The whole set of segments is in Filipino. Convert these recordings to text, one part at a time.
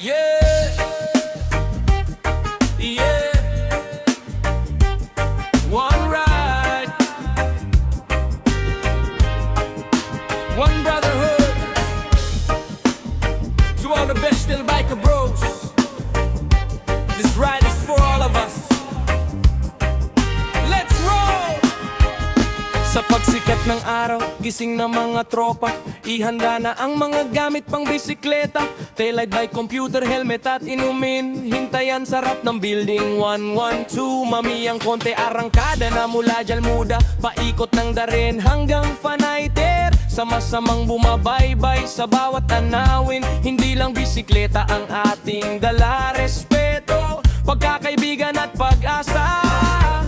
Yeah, yeah. One ride, one brotherhood. To all the best still biker bros, this ride is for all of us. Let's roll! Sa pagsikat ng araw, gising na mga tropa, ihanda na ang mga gamit pang bisikleta. Taillight by computer, helmet at inumin, hintayan sa harap ng building 112. Mamiyang konti arangkada na mula Jalmuda, paikot ng Daren hanggang Fanayter. Sama-samang bumabaybay sa bawat tanawin, hindi lang bisikleta ang ating dala. Respeto, pagkakaibigan at pag-asa.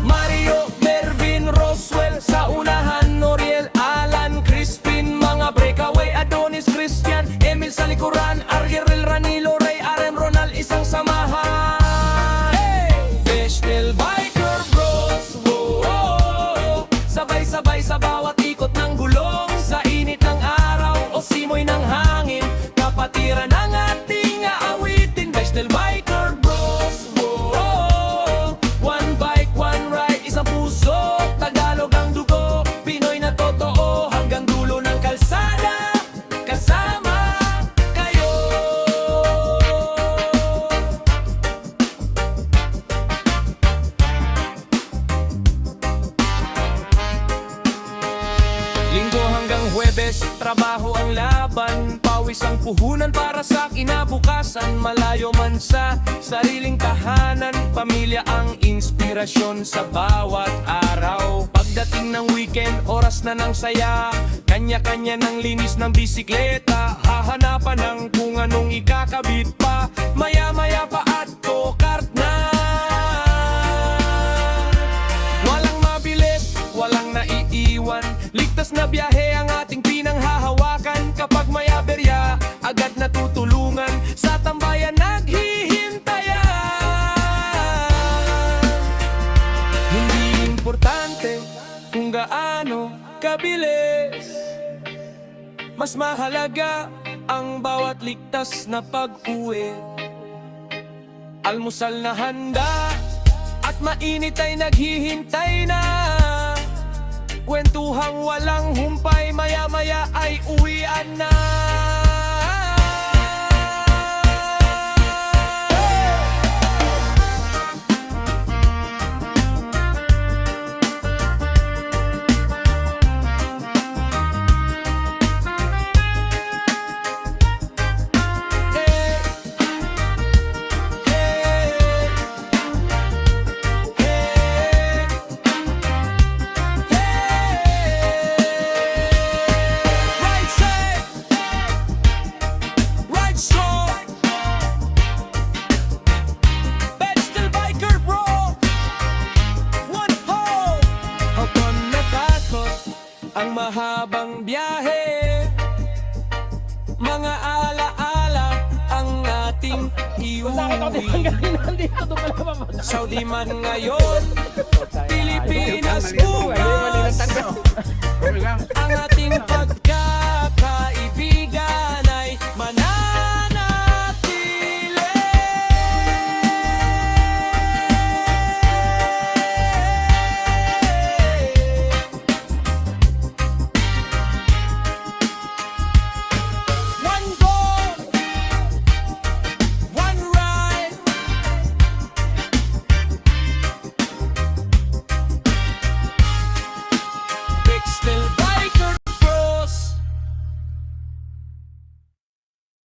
Mario, Mervin, Roswell sa unahan, Noriel, Alan, Crispin, mga breakaway, Adonis, Christian, Emil sa likuran, Argerel, Ranilo, Ray, RM, Ronald, isang samahan. Hey! Bestel Biker Bros, whoa, sabay-sabay sa bawat ikot ng gulong, sa init ng araw o simoy ng hangin, kapatiran ng ating aawitin. Bestel Biker Bros, whoa, one bike, one ride, isang puso, Tagalog ang dugo, Pinoy na totoo, hanggang dulo ng kalsada, kasama kayo. Linggo hanggang Huwebes, trabaho ang laban, pawis ang puhunan para sa kinabukasan. Malayo man sa sariling tahanan, pamilya ang inspirasyon sa bawat araw. Pagdating ng weekend, oras na ng saya, kanya-kanya ng linis ng bisikleta, hahanapan ng kung anong ikakabit pa, maya-maya pa at go-kart na. Walang mabilis, walang naiiwan, ligtas na biyahe ang ating pinanghahawakan. Kapag may aberya, agad natutulungan, sa tambayan naghihintayan. Hindi importante kung gaano kabilis, mas mahalaga ang bawat ligtas na pag-uwi. Almusal na handa at mainit ay naghihintay na, kwentuhang walang humpay, maya-maya ay uwian na. Ang mahabang biyahe, mga ala-ala ang ating iuwi. Saudi man ngayon, Pilipinas bukas, ang ating pagkakaibigan.